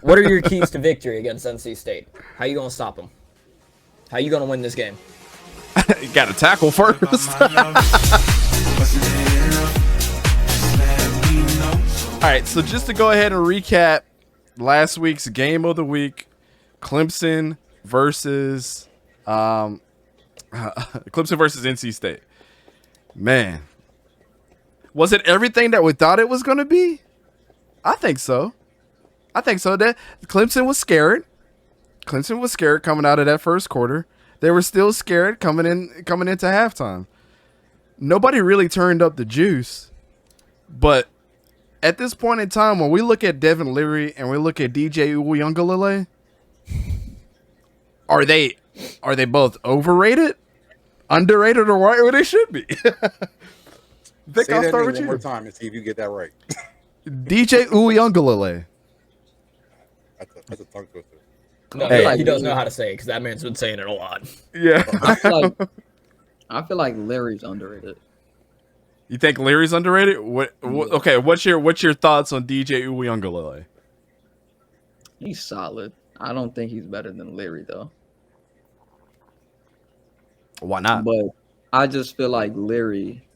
What are your keys to victory against NC State? How you gonna stop them? How you gonna win this game? You got to tackle first. All right, so just to go ahead and recap last week's game of the week, Clemson versus NC State. Man, was it everything that we thought it was going to be? I think so. That Clemson was scared. Clemson was scared coming out of that first quarter. They were still scared coming into halftime. Nobody really turned up the juice. But at this point in time, when we look at Devin Leary and we look at DJ Uiagalelei, are they both overrated, underrated, or where they should be? Vic, I'll start with you. One more time and see if you get that right. DJ Uiagalelei. That's a tongue twister. No, he does know how to say it because that man's been saying it a lot. Yeah. I feel like Leary's underrated. You think Leary's underrated? Okay, what's your thoughts on DJ Uiagalelei? He's solid. I don't think he's better than Leary though. Why not? But I just feel like Leary,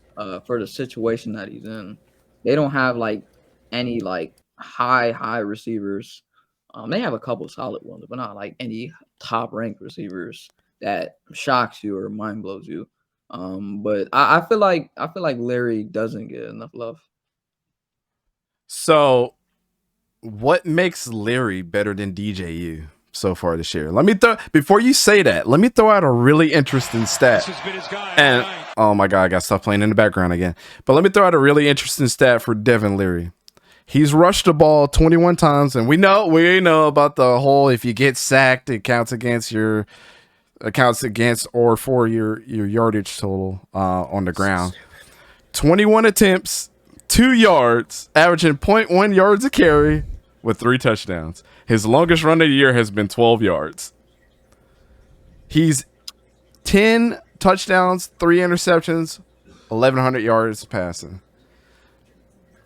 for the situation that he's in, they don't have like any like high receivers. They have a couple solid ones, but not like any top ranked receivers that shocks you or mind blows you. But I feel like Leary doesn't get enough love. So, what makes Leary better than DJU so far this year? Before you say that, let me throw out a really interesting stat. And oh my God, I got stuff playing in the background again. But let me throw out a really interesting stat for Devin Leary. He's rushed the ball 21 times, and we know about the whole if you get sacked, it counts against or for your yardage total on the ground. 21 attempts, 2 yards, averaging 0.1 yards a carry with 3 touchdowns. His longest run of the year has been 12 yards. He's 10 touchdowns, 3 interceptions, 1,100 yards passing.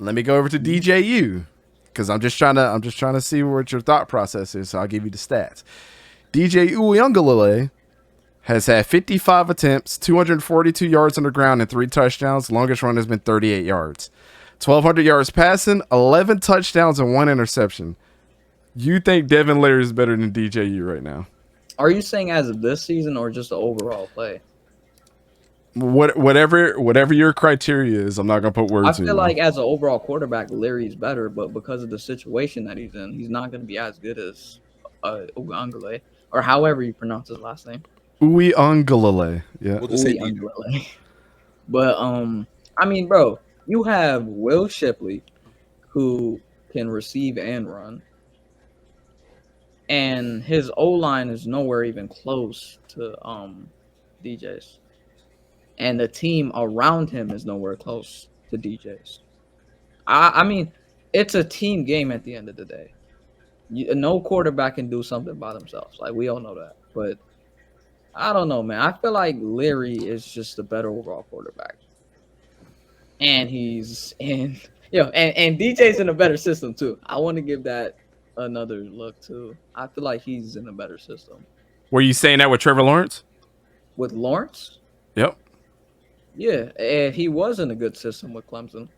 Let me go over to DJU because I'm just trying to see what your thought process is. So I'll give you the stats. DJ Uiagalelei has had 55 attempts, 242 yards on the ground, and 3 touchdowns. Longest run has been 38 yards. 1,200 yards passing, 11 touchdowns, and 1 interception. You think Devin Leary is better than DJU right now? Are you saying as of this season or just the overall play? Whatever your criteria is, I'm not gonna put words. I feel like as an overall quarterback, Leary's better, but because of the situation that he's in, he's not going to be as good as Uiagalelei, or however you pronounce his last name. Uiagalelei, yeah. We'll just say Uiagalelei. But I mean, bro, you have Will Shipley, who can receive and run, and his O-line is nowhere even close to DJ's. And the team around him is nowhere close to DJ's. I mean, it's a team game at the end of the day. No quarterback can do something by themselves. Like, we all know that. But I don't know, man. I feel like Leary is just a better overall quarterback. And he's in, and DJ's in a better system, too. I want to give that another look, too. I feel like he's in a better system. Were you saying that with Trevor Lawrence? With Lawrence? Yep. Yeah, and he was in a good system with Clemson.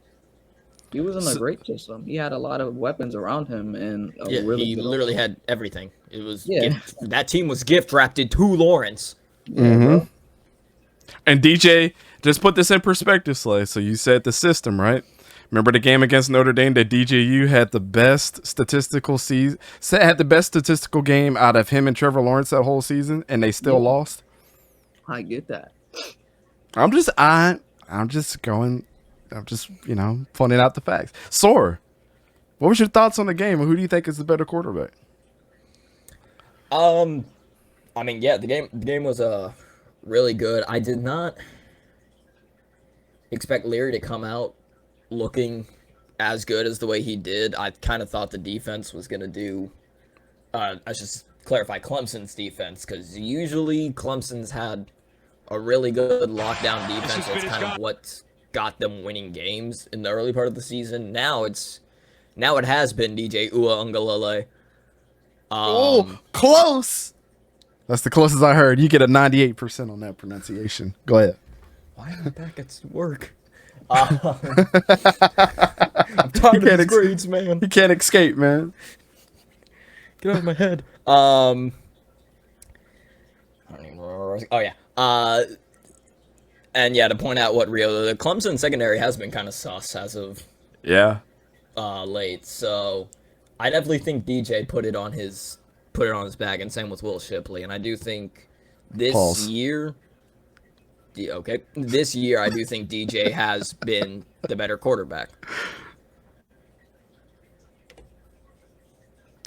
He was in a great system. He had a lot of weapons around him, and he literally had everything. It was that team was gift wrapped to Lawrence. Mm-hmm. And DJ, just put this in perspective, Slay. So you said the system, right? Remember the game against Notre Dame that DJU had the best statistical game out of him and Trevor Lawrence that whole season, and they still lost. I get that. I'm just pointing out the facts. Sore, what was your thoughts on the game, and who do you think is the better quarterback? I mean, the game was really good. I did not expect Leary to come out looking as good as the way he did. I kind of thought the defense was going to do I should just clarify Clemson's defense, because usually Clemson's had a really good lockdown defense. That's kind of what got them winning games in the early part of the season. Now it has been DJ Uiagalelei. Close. That's the closest I heard. You get a 98% on that pronunciation. Go ahead. Why am I back at work? I'm tired of these grades, man. You can't escape, man. Get out of my head. I don't even remember where I was. Oh yeah. And yeah, to point out what Rio, the Clemson secondary has been kind of sus as of late. So I definitely think DJ put it on his back, and same with Will Shipley. And I do think this year. This year I do think DJ has been the better quarterback.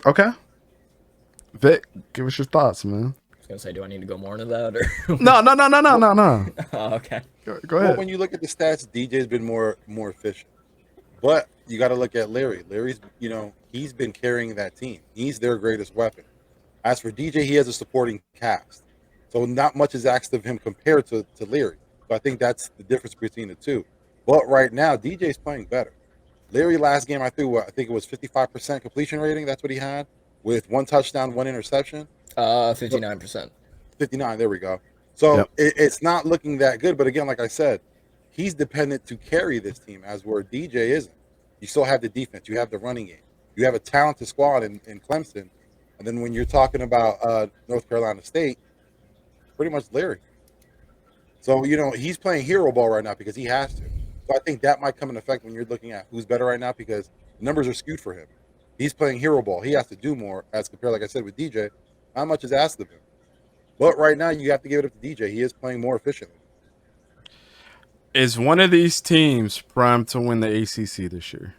Okay. Vic, give us your thoughts, man. I was gonna say, do I need to go more into that or? No. Oh, okay. Go ahead. Well, when you look at the stats, DJ's been more efficient. But you got to look at Leary. Leary's, he's been carrying that team. He's their greatest weapon. As for DJ, he has a supporting cast. So not much is asked of him compared to Leary. So I think that's the difference between the two. But right now, DJ's playing better. Leary last game, I think it was 55% completion rating. That's what he had with 1 touchdown, 1 interception. 59%. 59, there we go. So it's not looking that good. But again, like I said, he's dependent to carry this team, as where DJ isn't. You still have the defense. You have the running game. You have a talented squad in Clemson. And then when you're talking about North Carolina State, pretty much Leary. So, he's playing hero ball right now because he has to. So I think that might come in effect when you're looking at who's better right now, because the numbers are skewed for him. He's playing hero ball. He has to do more as compared, like I said, with DJ. Not much is asked of him. But right now, you have to give it up to DJ. He is playing more efficiently. Is one of these teams primed to win the ACC this year?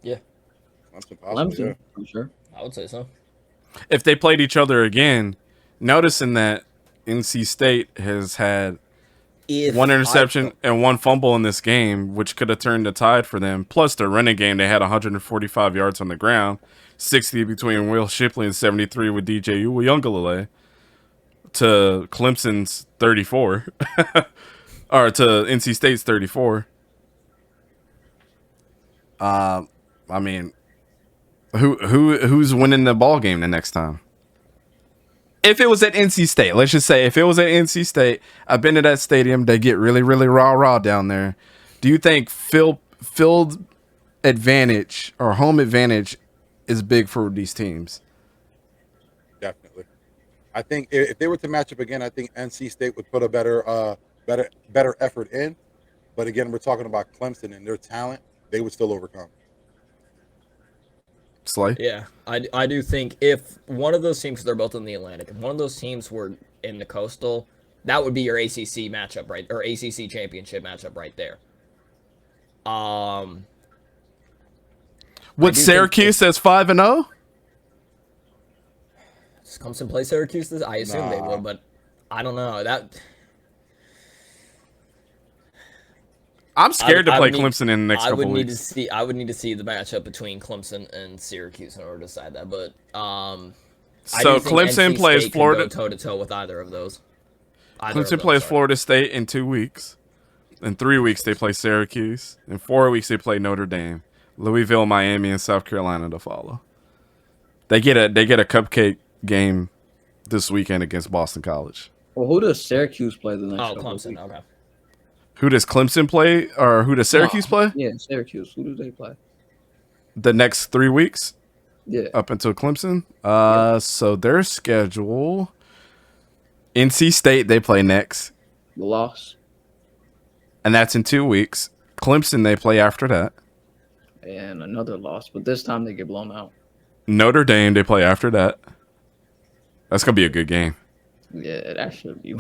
Yeah. Clemson, for sure. I would say so. If they played each other again, noticing that NC State has had one interception and 1 fumble in this game, which could have turned the tide for them. Plus, their running game, they had 145 yards on the ground, 60 between Will Shipley and 73 with DJ Uiagalelei, to Clemson's 34, or to NC State's 34. I mean, who's winning the ball game the next time? If it was at NC State, let's just say if it was at NC State, I've been to that stadium. They get really, really raw down there. Do you think field advantage or home advantage is big for these teams? Definitely. I think if they were to match up again, I think NC State would put a better effort in. But again, we're talking about Clemson and their talent. They would still overcome. Slay? Yeah, I do think if one of those teams, because they're both in the Atlantic, if one of those teams were in the Coastal, that would be your ACC matchup, right? Or ACC championship matchup right there. Would Syracuse as 5-0? Does Clemson play Syracuse? I assume they would, but I don't know. I'm scared to play Clemson in the next couple weeks. I would need to see the matchup between Clemson and Syracuse in order to decide that. But so Clemson plays Florida toe to toe with either of those. Clemson plays Florida State in 2 weeks. In 3 weeks they play Syracuse. In 4 weeks they play Notre Dame, Louisville, Miami, and South Carolina to follow. They get a cupcake game this weekend against Boston College. Well, who does Syracuse play the next? Clemson. Okay. Who does Clemson play, or who does Syracuse play? Yeah, Syracuse. Who do they play? The next 3 weeks? Yeah. Up until Clemson? So their schedule, NC State, they play next. The loss. And that's in 2 weeks. Clemson, they play after that. And another loss, but this time they get blown out. Notre Dame, they play after that. That's going to be a good game. Yeah, that should be.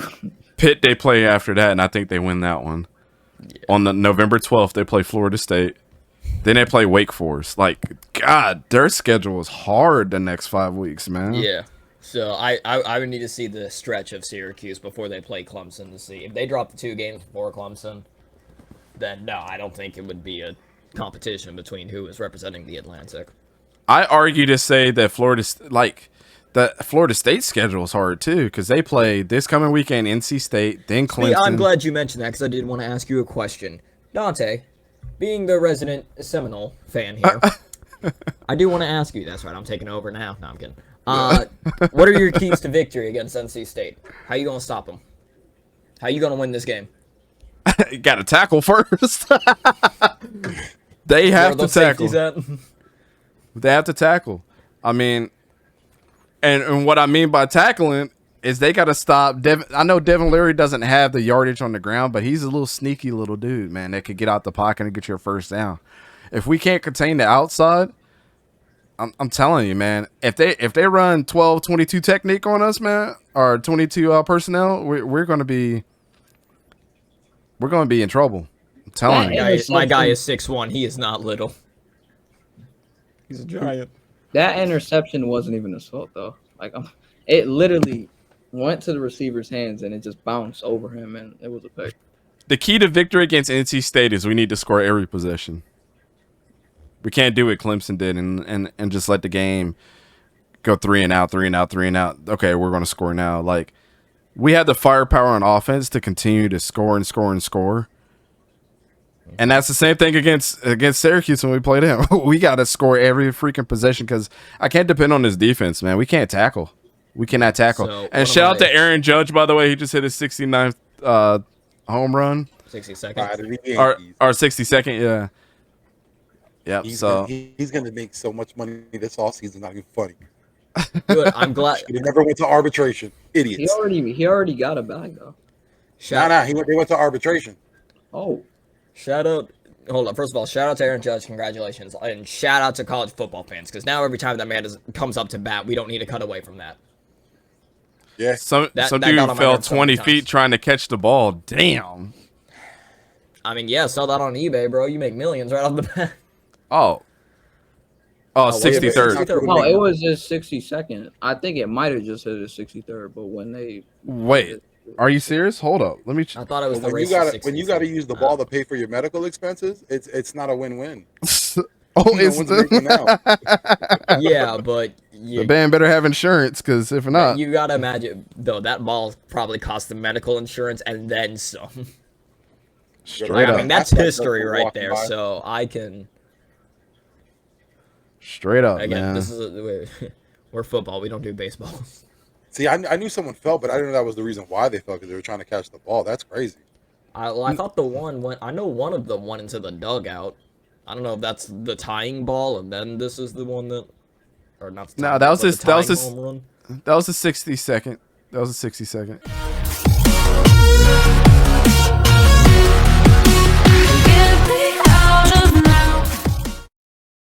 Pitt, they play after that, and I think they win that one. Yeah. On the November 12th, they play Florida State. Then they play Wake Forest. Like, God, their schedule is hard the next 5 weeks, man. Yeah. So I would need to see the stretch of Syracuse before they play Clemson to see. If they drop the 2 games before Clemson, then no, I don't think it would be a competition between who is representing the Atlantic. I argue to say that the Florida State schedule is hard too, because they play this coming weekend NC State, then Clemson. I'm glad you mentioned that, because I did want to ask you a question. Dante, being the resident Seminole fan here, I do want to ask you. That's right. I'm taking over now. No, I'm kidding. What are your keys to victory against NC State? How you gonna stop them? How you gonna win this game? You got to tackle first. They have to tackle. They have to tackle. I mean, and what I mean by tackling is they got to stop Devin. I know Devin Leary doesn't have the yardage on the ground, but he's a little sneaky little dude, man, that could get out the pocket and get your first down. If we can't contain the outside, I'm telling you, man, if they run 12-22 technique on us, man, or 22 personnel, we're going to be in trouble. I'm telling you. My guy is 6'1". He is not little. He's a giant. That interception wasn't even his fault, though. Like, it literally went to the receiver's hands, and it just bounced over him, and it was a pick. The key to victory against NC State is we need to score every possession. We can't do what Clemson did and just let the game go 3 and out. Okay, we're going to score now. Like, we had the firepower on offense to continue to score and score and score. And that's the same thing against Syracuse when we played him. We got to score every freaking possession because I can't depend on this defense, man. We can't tackle. We cannot tackle. So, and shout out to Aaron Judge, by the way. He just hit his 69th home run. 60 seconds. Or 62nd, yeah. Yep. He's going to make so much money this offseason. Not even funny. Good. I'm glad. He never went to arbitration. Idiots. He already got a bag though. They went to arbitration. Oh. Shout out. Hold on. First of all, shout out to Aaron Judge. Congratulations. And shout out to college football fans because now every time that man comes up to bat, we don't need to cut away from that. Yeah. Some dude fell 20 feet trying to catch the ball. Damn. I mean, yeah, sell that on eBay, bro. You make millions right off the bat. Oh, 63rd. Oh, it was his 62nd. I think it might have just hit his 63rd, but when they wait, are you serious? Hold up, let me. I thought it was when you got to use the ball to pay for your medical expenses. It's not a win-win. Yeah, but the band better have insurance because if not, you gotta imagine though that ball probably cost the medical insurance and then some. Straight up. I mean, that's history right there. So I can. Straight up, again, man. This is we're football. We don't do baseball. See, I knew someone fell, but I didn't know that was the reason why they fell because they were trying to catch the ball. That's crazy. I thought the one went. I know one of them went into the dugout. I don't know if that's the tying ball, and then this is the one that, or not. No, that was his. That was his. That was a 60-second. That was a 60-second.